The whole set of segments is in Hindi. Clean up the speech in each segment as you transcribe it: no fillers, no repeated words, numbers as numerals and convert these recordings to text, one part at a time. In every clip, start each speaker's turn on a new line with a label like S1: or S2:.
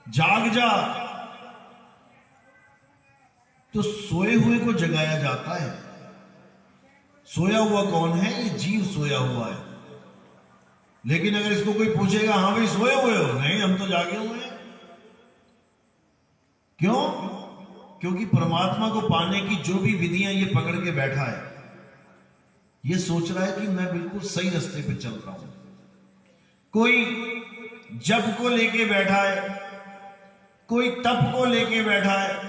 S1: जाग जा। तो सोए हुए को जगाया जाता है। सोया हुआ कौन है? ये जीव सोया हुआ है। लेकिन अगर इसको कोई पूछेगा, हां भाई सोए हुए हो? नहीं, हम तो जागे हुए हैं। क्यों? क्योंकि परमात्मा को पाने की जो भी विधियां ये पकड़ के बैठा है, ये सोच रहा है कि मैं बिल्कुल सही रास्ते पे चल रहा हूं। कोई जप को लेके बैठा है, कोई तप को लेके बैठा है,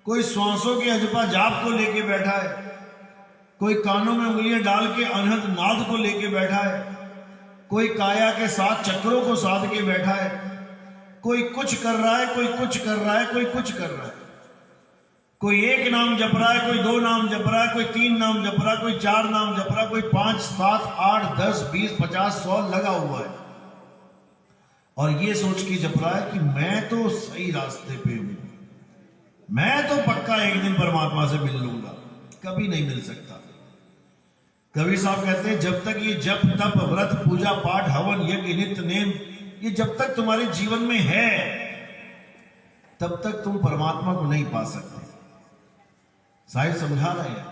S1: कोई श्वासों के अजपा जाप को लेके बैठा है, कोई कानों में उंगलियां डाल के अनहद नाद को लेके बैठा है, कोई काया के साथ चक्रों को साध के बैठा है, कोई कुछ कर रहा है, कोई कुछ कर रहा है, कोई कुछ कर रहा है। कोई एक नाम जप रहा है, कोई दो नाम जप रहा है, कोई तीन नाम जप रहा है, कोई चार नाम जप रहा है, कोई 5, 7, 8, 10, 20, 50, 100 लगा हुआ है। और ये सोच के जप रहा है कि मैं तो सही रास्ते पे हूं, मैं तो पक्का एक दिन परमात्मा से मिल लूंगा। कभी नहीं मिल सकता। कबीर साहब कहते हैं, जब तक ये जप तप व्रत पूजा पाठ हवन यज्ञ नित्य नेम ये जब तक तुम्हारे जीवन में है, तब तक तुम परमात्मा को नहीं पा सकते। साहिब समझा रहे हैं,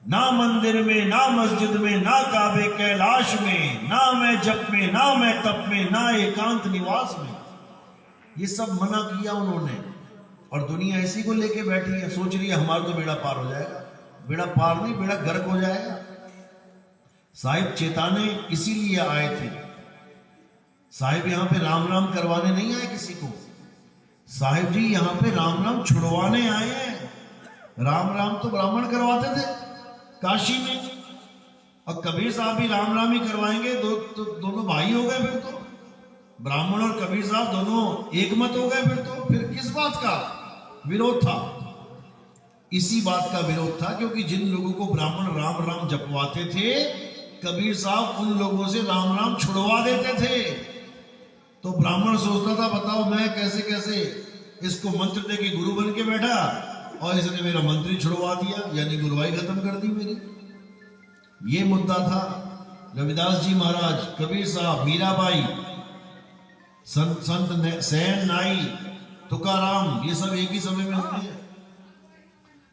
S1: ना मंदिर में, ना मस्जिद में, ना काबे कैलाश में, ना मैं जप में, ना मैं तप में, ना एकांत निवास में। ये सब मना किया उन्होंने। और दुनिया इसी को लेके बैठी है, सोच रही है हमारा तो बेड़ा पार हो जाएगा। बेड़ा पार नहीं, बेड़ा गर्क हो जाएगा। साहिब चेताने इसीलिए आए थे। साहिब यहां पे राम राम करवाने नहीं आए किसी को। साहिब जी यहां पे राम राम छुड़वाने आए हैं। राम राम तो ब्राह्मण करवाते थे काशी में, और कबीर साहब भी राम राम ही करवाएंगे। दोनों भाई हो गए। फिर तो ब्राह्मण और कबीर साहब दोनों एक मत हो गए। फिर किस बात का विरोध था? इसी बात का विरोध था, क्योंकि जिन लोगों को ब्राह्मण राम राम जपवाते थे, कबीर साहब उन लोगों से राम राम छुड़वा देते थे। तो ब्राह्मण सोचता था, बताओ मैं कैसे कैसे इसको मंत्र दे के गुरु बन के बैठा, और इसने मेरा मंत्र ही छुड़वा दिया, यानी गुरुवाई खत्म कर दी मेरी। ये मुद्दा था। रविदास जी महाराज, कबीर साहब, मीराबाई, संत सैन नाई, तुकाराम, ये सब एक ही समय में होते हैं।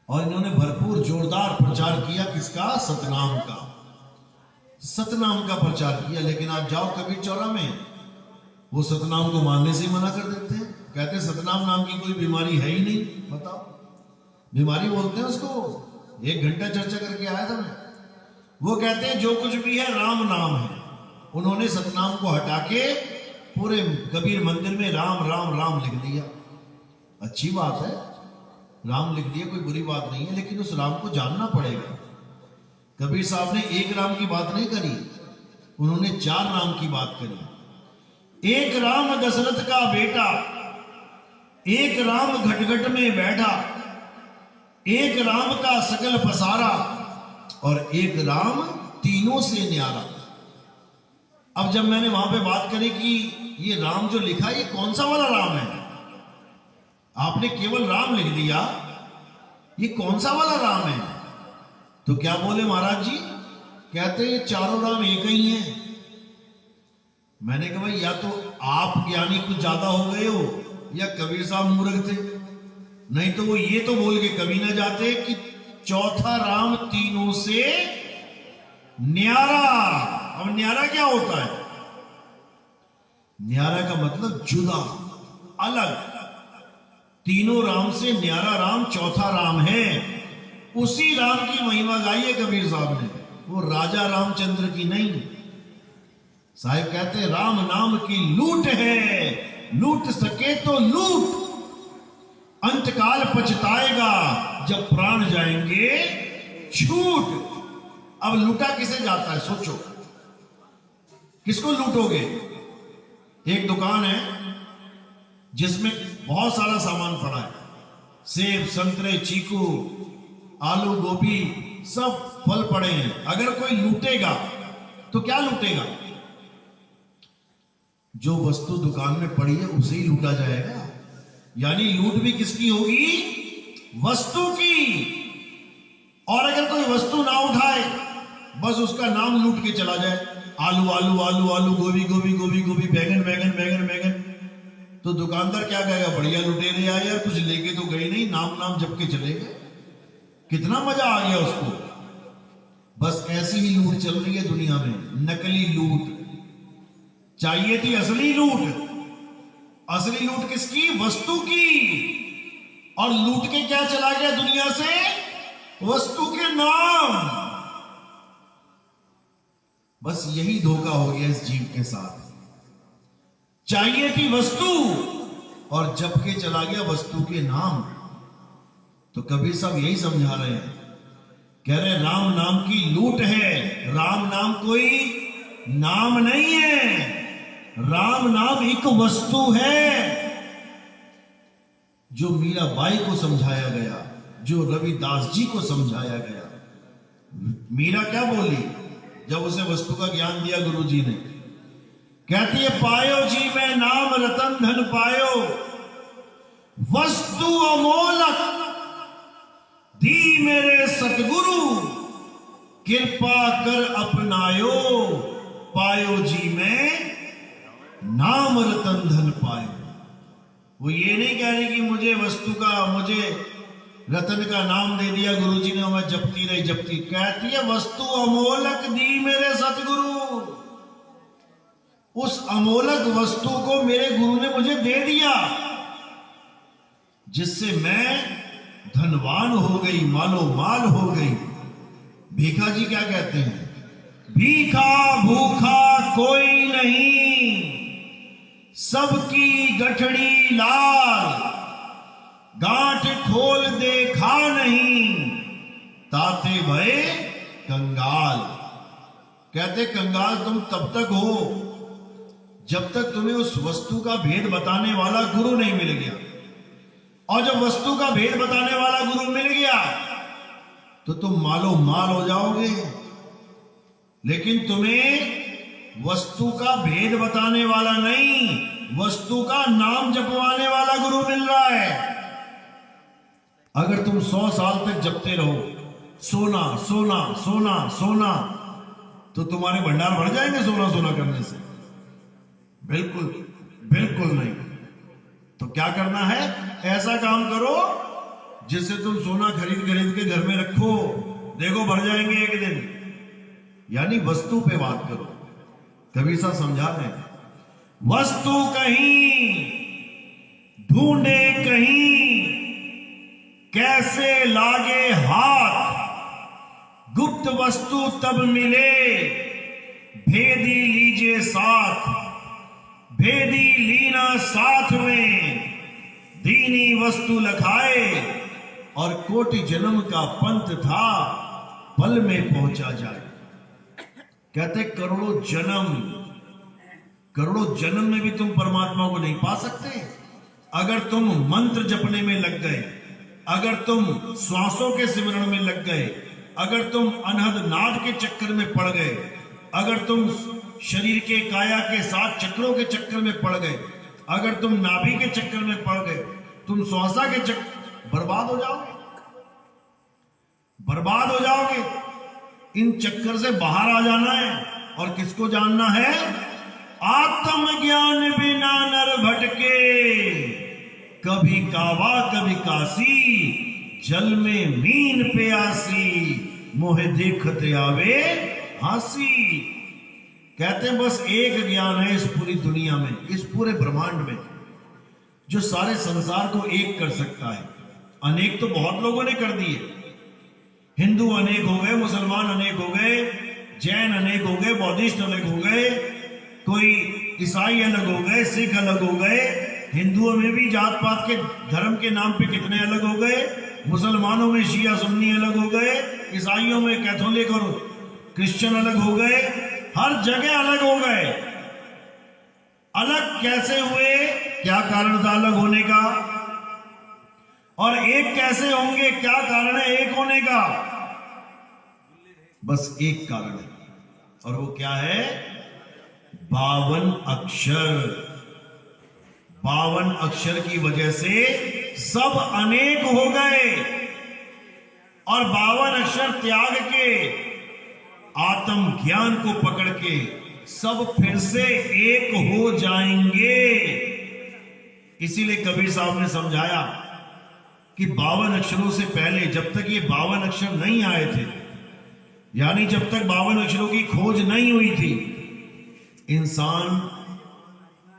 S1: और इन्होंने भरपूर जोरदार प्रचार किया। किसका? सतनाम का। सतनाम का प्रचार किया। लेकिन आप जाओ कबीर चौरा में, वो सतनाम को मानने से मना कर देते हैं। कहते हैं सतनाम नाम की कोई बीमारी है ही नहीं। बताओ, बीमारी बोलते हैं उसको। 1 घंटा चर्चा करके आया था मैं। वो कहते हैं जो कुछ भी है राम नाम है। उन्होंने सतनाम को हटा के पूरे कबीर मंदिर में राम राम राम लिख दिया। अच्छी बात है, राम लिख दिया, कोई बुरी बात नहीं है, लेकिन उस राम को जानना पड़ेगा। कबीर साहब ने एक राम की बात नहीं करी, उन्होंने 4 राम की बात करी। एक राम दशरथ का बेटा, एक राम घटघट में बैठा, एक राम का सकल पसारा, और एक राम तीनों से न्यारा। अब जब मैंने वहां पे बात करी कि ये राम जो लिखा ये कौन सा वाला राम है, आपने केवल राम लिख दिया, ये कौन सा वाला राम है? तो क्या बोले महाराज जी? कहते ये चारों राम एक ही हैं। मैंने कहा भाई या तो आप ज्ञानी कुछ ज्यादा हो गए हो, या कबीर साहब मूर्ख थे। नहीं तो वो ये तो बोल के कभी ना जाते कि चौथा राम तीनों से न्यारा। अब न्यारा क्या होता है? न्यारा का मतलब जुदा, अलग। तीनों राम से न्यारा राम चौथा राम है। उसी राम की महिमा गाई है कबीर साहब ने, वो राजा रामचंद्र की नहीं। साहिब कहते हैं राम नाम की लूट है, लूट सके तो लूट, अंतकाल पछताएगा जब प्राण जाएंगे छूट। अब लूटा किसे जाता है? सोचो, किसको लूटोगे? एक दुकान है जिसमें बहुत सारा सामान पड़ा है, सेब, संतरे, चीकू, आलू, गोभी, सब फल पड़े हैं। अगर कोई लूटेगा तो क्या लूटेगा? जो वस्तु दुकान में पड़ी है उसे ही लूटा जाएगा। यानी लूट भी किसकी होगी? वस्तु की। और अगर कोई वस्तु ना उठाए, बस उसका नाम लूट के चला जाए, आलू आलू आलू आलू, गोभी गोभी गोभी गोभी, बैगन बैगन बैगन बैगन, तो तो दुकानदार क्या कहेगा, बढ़िया लुटेरे आए यार, कुछ लेके तो गए नहीं, नाम नाम जप के चले गए, कितना मजा आ गया उसको। बस ऐसी ही लूट चल रही है दुनिया में, नकली लूट। चाहिए थी असली लूट। असली लूट किसकी? वस्तु की। और लूट के क्या चला गया दुनिया से? वस्तु के नाम। बस यही धोखा हो गया इस जीव के साथ। चाहिए थी वस्तु और जप के चला गया वस्तु के नाम। तो कबीर साहब यही समझा रहे हैं, कह रहे राम नाम की लूट है। राम नाम कोई नाम नहीं है, राम नाम एक वस्तु है। जो मीराबाई को समझाया गया, जो रविदास जी को समझाया गया। मीरा क्या बोली जब उसे वस्तु का ज्ञान दिया गुरु जी ने? कहती है, पायो जी मैं नाम रतन धन पायो, वस्तु अमोलक दी मेरे सतगुरु, कृपा कर अपनायो, पायो जी मैं नाम रतन धन पायो। वो ये नहीं कह रही कि मुझे वस्तु का, मुझे रतन का नाम दे दिया गुरुजी ने, मैं जपती रही जपती। कहती है वस्तु अमोलक दी मेरे सतगुरु, उस अमोलक वस्तु को मेरे गुरु ने मुझे दे दिया, जिससे मैं धनवान हो गई, मालो माल हो गई। भीखा जी क्या कहते हैं? भीखा भूखा कोई नहीं, सबकी गठड़ी लाल, गांठ खोल देखा नहीं, ताते भय कंगाल। कहते कंगाल तुम तब तक हो जब तक तुम्हें उस वस्तु का भेद बताने वाला गुरु नहीं मिल गया। और जब वस्तु का भेद बताने वाला गुरु मिल गया तो तुम मालो माल हो जाओगे। लेकिन तुम्हें वस्तु का भेद बताने वाला नहीं, वस्तु का नाम जपवाने वाला गुरु मिल रहा है। अगर तुम 100 साल तक जपते रहो सोना सोना सोना सोना, तो तुम्हारे भंडार भर जाएंगे सोना सोना करने से? बिल्कुल बिल्कुल नहीं। तो क्या करना है? ऐसा काम करो जिससे तुम सोना खरीद खरीद के घर में रखो, देखो भर जाएंगे एक दिन। यानी वस्तु पे बात करो। कबीर साहब समझा रहे हैं, वस्तु कहीं ढूंढे कहीं, कैसे लागे हाथ, गुप्त वस्तु तब मिले, भेदी लीजिए साथ, भेदी लीना साथ में, दीनी वस्तु लखाए, और कोटि जन्म का पंथ था, पल में पहुंचा जाए। कहते करोड़ों जन्म में भी तुम परमात्मा को नहीं पा सकते। अगर तुम मंत्र जपने में लग गए, अगर तुम श्वासों के सिमरण में लग गए, अगर तुम अनहद नाद के चक्कर में पड़ गए, अगर तुम शरीर के काया के 7 चक्रों के चक्कर में पड़ गए, अगर तुम नाभि के चक्कर में पड़ गए, तुम श्वासा के चक्कर, बर्बाद हो जाओगे, बर्बाद हो जाओगे। इन चक्कर से बाहर आ जाना है। और किसको जानना है? आत्मज्ञान बिना नर भटके, कभी कावा कभी काशी, जल में मीन प्यासी, मोहे देखते आवे हासी। कहते हैं बस एक ज्ञान है इस पूरी दुनिया में, इस पूरे ब्रह्मांड में, जो सारे संसार को एक कर सकता है। अनेक तो बहुत लोगों ने कर दिए। हिंदू अनेक हो गए, मुसलमान अनेक हो गए, जैन अनेक हो गए, बौद्धिस्ट अलग हो गए, कोई ईसाई अलग हो गए, सिख अलग हो गए। हिंदुओं में भी जात पात के धर्म के नाम पे कितने अलग हो गए। मुसलमानों में शिया सुन्नी अलग हो गए, ईसाइयों में कैथोलिक और क्रिश्चियन अलग हो गए, हर जगह अलग हो गए। अलग कैसे हुए? क्या कारण था अलग होने का? और एक कैसे होंगे? क्या कारण है एक होने का? बस एक कारण है, और वो क्या है? 52 अक्षर। 52 अक्षर की वजह से सब अनेक हो गए, और 52 अक्षर त्याग के आत्म ज्ञान को पकड़ के सब फिर से एक हो जाएंगे। इसीलिए कबीर साहब ने समझाया कि 52 अक्षरों से पहले जब तक ये 52 अक्षर नहीं आए थे, यानी जब तक 52 अक्षरों की खोज नहीं हुई थी, इंसान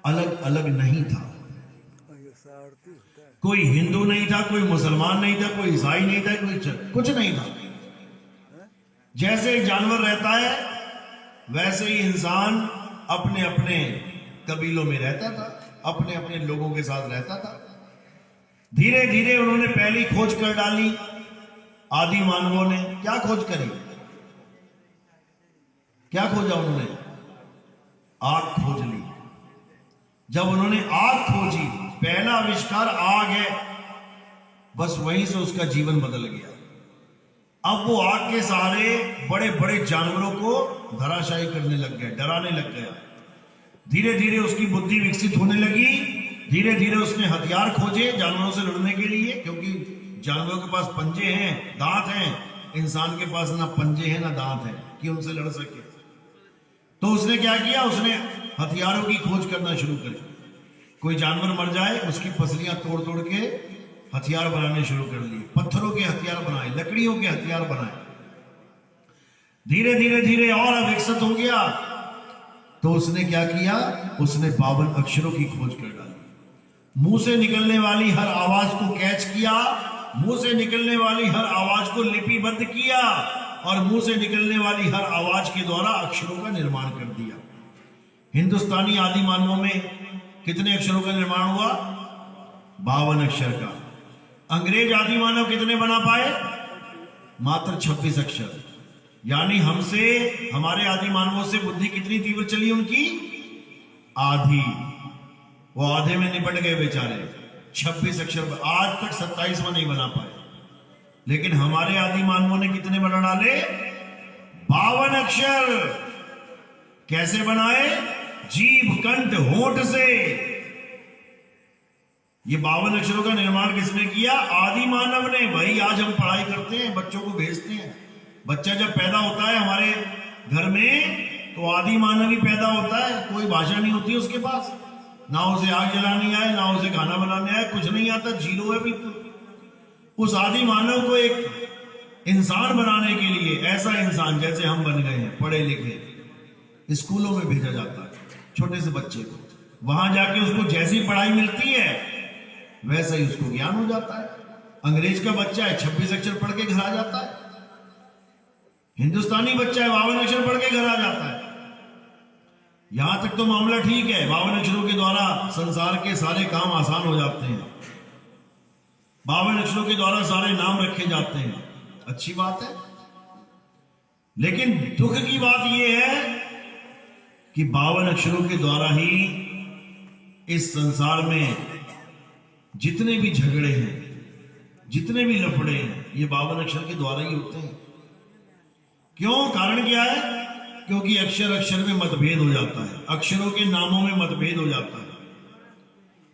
S1: अलग अलग नहीं था। कोई हिंदू नहीं था, कोई मुसलमान नहीं था, कोई ईसाई नहीं था, कुछ नहीं था। जैसे एक जानवर रहता है वैसे ही इंसान अपने अपने कबीलों में रहता था, अपने अपने लोगों के साथ रहता था। धीरे धीरे उन्होंने पहली खोज कर डाली। आदि मानवों ने क्या खोज करी? क्या खोजा उन्होंने? आग खोज ली। जब उन्होंने आग खोजी, पहला आविष्कार आग है, बस वहीं से उसका जीवन बदल गया। अब वो आग के सहारे बड़े बड़े जानवरों को धराशायी करने लग गया, डराने लग गया। धीरे धीरे उसकी बुद्धि विकसित होने लगी। धीरे धीरे उसने हथियार खोजे जानवरों से लड़ने के लिए, क्योंकि जानवरों के पास पंजे हैं, दांत हैं। इंसान के पास ना पंजे हैं ना दांत हैं कि उनसे लड़ सके। तो उसने क्या किया? उसने हथियारों की खोज करना शुरू करी। कोई जानवर मर जाए उसकी पसलियां तोड़ तोड़ के हथियार बनाने शुरू कर लिए। पत्थरों के हथियार बनाए, लकड़ियों के हथियार बनाए। धीरे धीरे धीरे और विकसित हो गया। तो उसने क्या किया? उसने 52 अक्षरों की खोज कर डाली। मुंह से निकलने वाली हर आवाज को कैच किया, मुंह से निकलने वाली हर आवाज को लिपिबद्ध किया और मुंह से निकलने वाली हर आवाज के द्वारा अक्षरों का निर्माण कर दिया। हिंदुस्तानी आदि मानवों में कितने अक्षरों का निर्माण हुआ? 52 अक्षर का। अंग्रेज आदि मानव कितने बना पाए? मात्र 26 अक्षर। यानी हमसे, हमारे आदि मानवों से बुद्धि कितनी तीव्र चली उनकी? आधी। वो आधे में निपट गए बेचारे। 26 अक्षर आज तक 27वां नहीं बना पाए। लेकिन हमारे आदि मानवों ने कितने बना डाले? 52 अक्षर। कैसे बनाए? जीभ, कंठ, होंठ से। ये 52 अक्षरों का निर्माण किसने किया? आदि मानव ने। वही आज हम पढ़ाई करते हैं, बच्चों को भेजते हैं। बच्चा जब पैदा होता है हमारे घर में तो आदि मानव ही पैदा होता है। कोई भाषा नहीं होती उसके पास, ना उसे आग जलानी आए, ना उसे खाना बनाने आए, कुछ नहीं आता, जीरो है बिल्कुल। उस आदि मानव को एक इंसान बनाने के लिए, ऐसा इंसान जैसे हम बन गए हैं, पढ़े लिखे, स्कूलों में भेजा जाता है छोटे से बच्चे को। वहां जाके उसको जैसी पढ़ाई मिलती है वैसा ही उसको ज्ञान हो जाता है। अंग्रेज का बच्चा है 26 अक्षर पढ़ के घर आ जाता है। हिंदुस्तानी बच्चा है 52 अक्षर पढ़ के घर आ जाता है। यहां तक तो मामला ठीक है, 52 अक्षरों के द्वारा संसार के सारे काम आसान हो जाते हैं। 52 अक्षरों के द्वारा सारे नाम रखे जाते हैं, अच्छी बात है। लेकिन दुख की बात यह है कि 52 अक्षरों के द्वारा ही इस संसार में जितने भी झगड़े हैं, जितने भी लफड़े हैं, ये 52 अक्षर के द्वारा ही होते हैं। क्यों? कारण क्या है? क्योंकि अक्षर अक्षर में मतभेद हो जाता है, अक्षरों के नामों में मतभेद हो जाता है।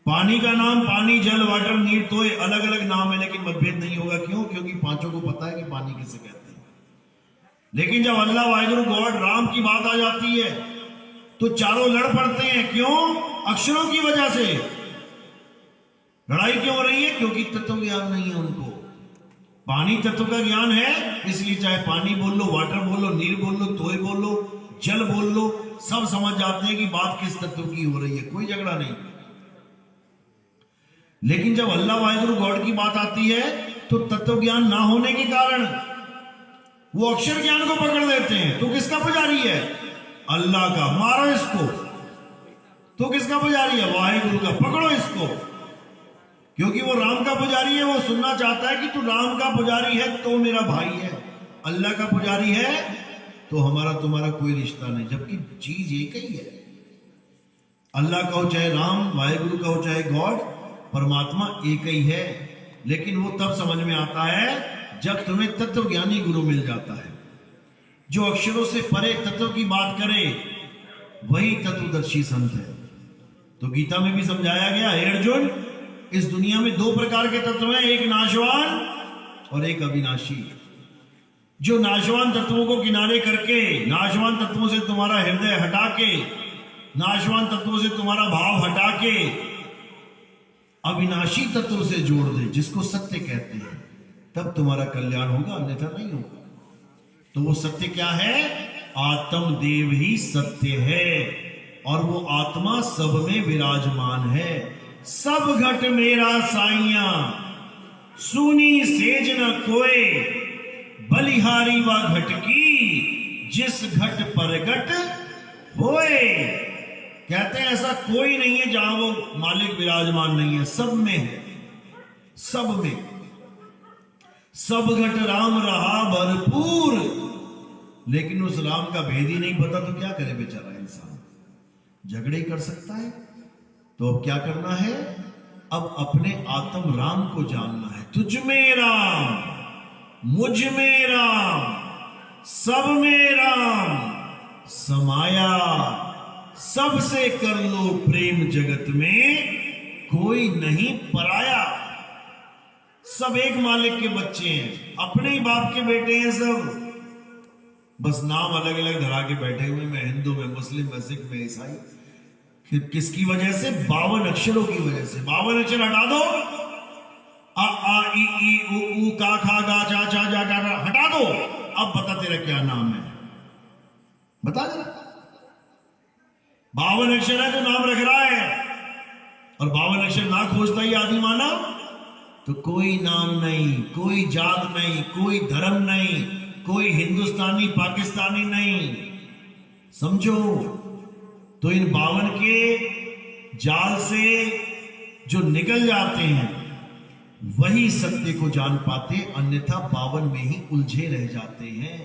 S1: पानी का नाम पानी, जल, वाटर, नीर, तो अलग अलग नाम है, लेकिन मतभेद नहीं होगा। क्यों? क्योंकि पांचों को पता है कि पानी किसे कहते हैं। लेकिन जब अल्लाह वाहिगुरु गॉड राम की बात आ जाती है तो चारों लड़ पड़ते हैं। क्यों? अक्षरों की वजह से लड़ाई क्यों हो रही है? क्योंकि तत्व ज्ञान नहीं है उनको। पानी तत्व का ज्ञान है, इसलिए चाहे पानी बोल लो, वाटर बोल लो, नीर बोल लो, तोय बोल लो, जल बोल लो, सब समझ जाते हैं कि बात किस तत्व की हो रही है, कोई झगड़ा नहीं। लेकिन जब अल्लाह वाहिगुरु गॉड की बात आती है तो तत्व ज्ञान ना होने के कारण वो अक्षर ज्ञान को पकड़ लेते हैं। तो किसका पुजारी है? अल्लाह का। मारो इसको। तो किसका पुजारी है? वाहिगुरु का। पकड़ो इसको। क्योंकि वो राम का पुजारी है, वो सुनना चाहता है कि तू राम का पुजारी है तो मेरा भाई है, अल्लाह का पुजारी है तो हमारा तुम्हारा कोई रिश्ता नहीं, जबकि चीज एक ही है। अल्लाह का हो चाहे राम, वाहिगुरु का हो चाहे गॉड, परमात्मा एक ही है। लेकिन वो तब समझ में आता है जब तुम्हें तत्व ज्ञानी गुरु मिल जाता है, जो अक्षरों से परे तत्व की बात करे, वही तत्वदर्शी संत है। तो गीता में भी समझाया गया, हे अर्जुन, इस दुनिया में 2 प्रकार के तत्व हैं, एक नाशवान और एक अविनाशी। जो नाशवान तत्वों को किनारे करके, नाशवान तत्वों से तुम्हारा हृदय हटा के, नाशवान तत्वों से तुम्हारा भाव हटा के अविनाशी तत्व से जोड़ दे, जिसको सत्य कहते हैं, तब तुम्हारा कल्याण होगा, अन्यथा नहीं होगा। तो वो सत्य क्या है? आत्म देव ही सत्य है, और वो आत्मा सब में विराजमान है। सब घट मेरा साइया, सुनी सेज न कोय, बलिहारी व घट की, जिस घट परगट होए। कहते हैं ऐसा कोई नहीं है जहां वो मालिक विराजमान नहीं है, सब में है, सब में। सब घट राम रहा भरपूर, लेकिन उस राम का भेद ही नहीं पता तो क्या करे बेचारा इंसान, झगड़े ही कर सकता है। तो अब क्या करना है? अब अपने आत्म राम को जानना है। तुझ में राम, मुझ में राम, सब में राम समाया, सबसे कर लो प्रेम, जगत में कोई नहीं पराया। सब एक मालिक के बच्चे हैं, अपने ही बाप के बेटे हैं सब, बस नाम अलग अलग धरा के बैठे हुए। मैं हिंदू, में मुस्लिम, में सिख, में ईसाई। किसकी वजह से? 52 अक्षरों की वजह से। 52 अक्षर हटा दो, आ आ ई ई उ ऊ का खा गा चा चा जा जा हटा दो। अब बता तेरा क्या नाम है, बता दे। 52 अक्षर है जो नाम रख रहा है, और 52 अक्षर ना खोजता ही आदि मानव तो कोई नाम नहीं, कोई जात नहीं, कोई धर्म नहीं, कोई हिंदुस्तानी पाकिस्तानी नहीं। समझो। तो इन 52 के जाल से जो निकल जाते हैं वही सत्य को जान पाते, अन्यथा 52 में ही उलझे रह जाते हैं।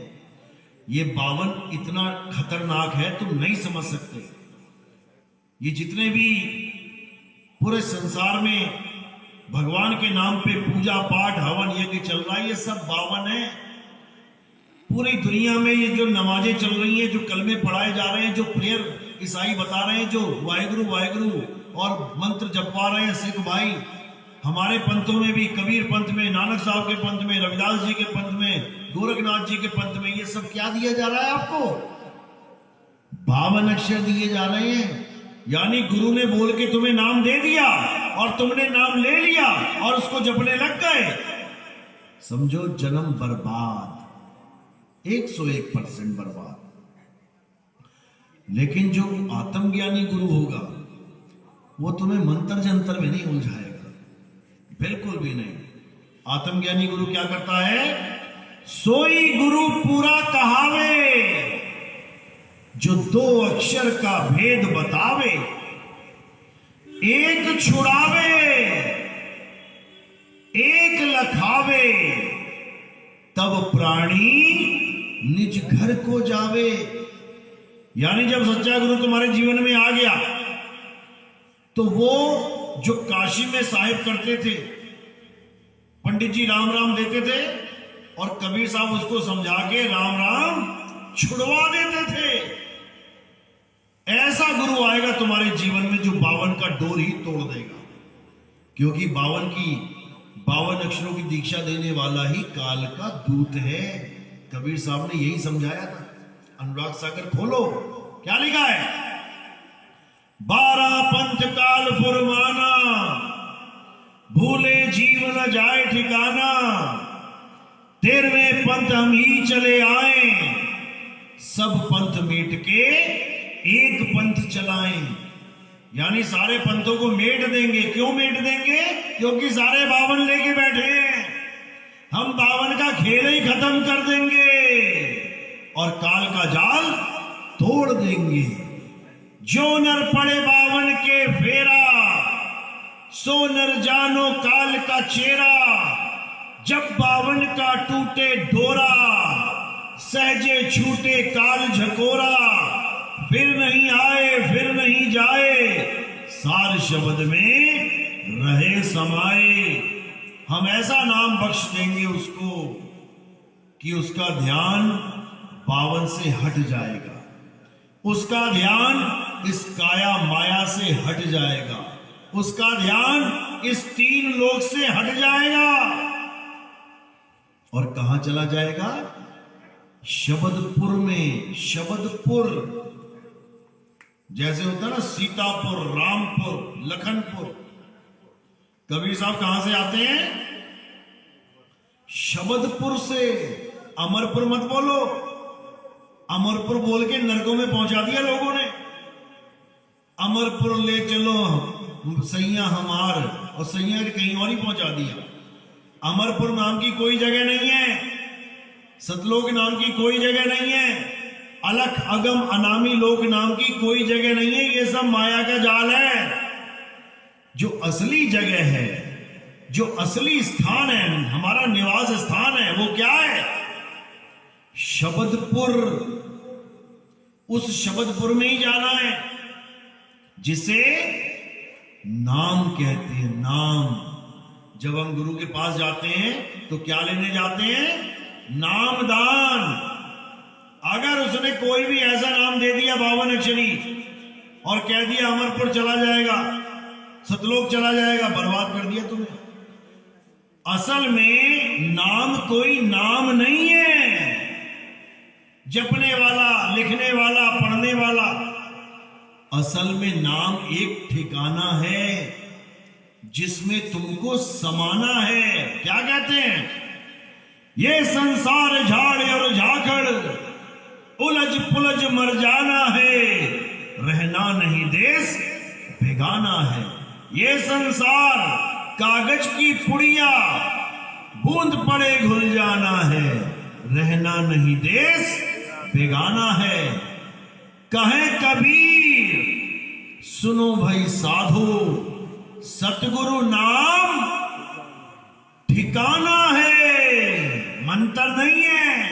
S1: ये 52 इतना खतरनाक है, तुम नहीं समझ सकते। ये जितने भी पूरे संसार में भगवान के नाम पे पूजा पाठ हवन यज्ञ चल रहा है, ये सब 52 है। पूरी दुनिया में ये जो नमाजें चल रही हैं, जो कलमे पढ़ाए जा रहे हैं, जो प्रेयर ईसाई बता रहे हैं, जो वाहेगुरु वाहेगुरु और मंत्र जपवा रहे हैं सिख भाई, हमारे पंथों में भी, कबीर पंथ में, नानक साहब के पंथ में, रविदास जी के पंथ में, गोरखनाथ जी के पंथ में, ये सब क्या दिया जा रहा है आपको? 52 अक्षर दिए जा रहे हैं। यानी गुरु ने बोल के तुम्हें नाम दे दिया और तुमने नाम ले लिया और उसको जपने लग गए। समझो जन्म बर्बाद, 101% बर्बाद। लेकिन जो आत्मज्ञानी गुरु होगा वो तुम्हें मंत्र जंतर में नहीं उलझाएगा, बिल्कुल भी नहीं। आत्मज्ञानी गुरु क्या करता है? सोई गुरु पूरा कहावे, जो 2 अक्षर का भेद बतावे, एक छुड़ावे एक लखावे, तब प्राणी निज घर को जावे। यानी जब सच्चा गुरु तुम्हारे जीवन में आ गया तो वो जो काशी में साहिब करते थे, पंडित जी राम राम देते थे और कबीर साहब उसको समझा के राम राम छुड़वा देते थे। ऐसा गुरु आएगा तुम्हारे जीवन में जो 52 का डोर ही तोड़ देगा, क्योंकि 52 अक्षरों की दीक्षा देने वाला ही काल का दूत है। कबीर साहब ने यही समझाया था। अनुराग सागर खोलो, क्या लिखा है? 12 पंथ काल फुरमाना, भूले जीव न जाए ठिकाना, 13वें पंथ हम ही चले आए, सब पंथ मेट के एक पंथ चलाएं। यानी सारे पंथों को मेट देंगे। क्यों मेट देंगे? क्योंकि सारे 52 लेके बैठे हैं। हम 52 का खेल ही खत्म कर देंगे और काल का जाल तोड़ देंगे। जो नर पड़े 52 के फेरा, सो नर जानो काल का चेहरा, जब 52 का टूटे डोरा, सहजे छूटे काल झकोरा, फिर नहीं आए फिर नहीं जाए, सार शब्द में रहे समाये। हम ऐसा नाम बख्श देंगे उसको कि उसका ध्यान 52 से हट जाएगा, उसका ध्यान इस काया माया से हट जाएगा, उसका ध्यान इस 3 लोक से हट जाएगा। और कहां चला जाएगा? शबदपुर में। शबदपुर जैसे होता है ना, सीतापुर, रामपुर, लखनपुर, कबीर साहब कहां से आते हैं? शबदपुर से। अमरपुर मत बोलो, अमरपुर बोल के नरकों में पहुंचा दिया लोगों ने। अमरपुर ले चलो सैया हमार, और सैया कहीं और ही पहुंचा दिया। अमरपुर नाम की कोई जगह नहीं है, सतलोक नाम की कोई जगह नहीं है, अलख अगम अनामी लोक नाम की कोई जगह नहीं है। ये सब माया का जाल है। जो असली जगह है, जो असली स्थान है, हमारा निवास स्थान है, वो क्या है? शबदपुर। उस शबदपुर में ही जाना है जिसे नाम कहते हैं। नाम। जब हम गुरु के पास जाते हैं तो क्या लेने जाते हैं? नामदान। अगर उसने कोई भी ऐसा नाम दे दिया 52 अक्षरी और कह दिया अमरपुर चला जाएगा, सतलोक चला जाएगा, बर्बाद कर दिया तुमने। असल में नाम कोई नाम नहीं है, जपने वाला, लिखने वाला, पढ़ने वाला। असल में नाम एक ठिकाना है जिसमें तुमको समाना है। क्या कहते हैं? ये संसार झाड़ और झाखड़, उलझ पुलझ मर जाना है, रहना नहीं देश बेगाना है। ये संसार कागज की पुड़िया, बूंद पड़े घुल जाना है, रहना नहीं देश बेगाना है। कहे कबीर सुनो भाई साधु, सतगुरु नाम ठिकाना है, मंत्र नहीं है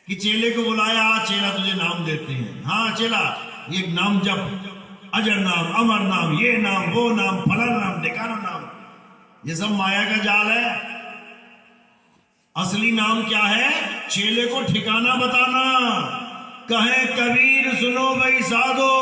S1: कि चेले को बुलाया, चेला तुझे नाम देते हैं। हाँ चेला, ये नाम जप, अजर नाम, अमर नाम, ये नाम, वो नाम, फलाना नाम, ढिकाना नाम। ये सब माया का जाल है। असली नाम क्या है? चेले को ठिकाना बताना। कहे कबीर सुनो भाई साधो,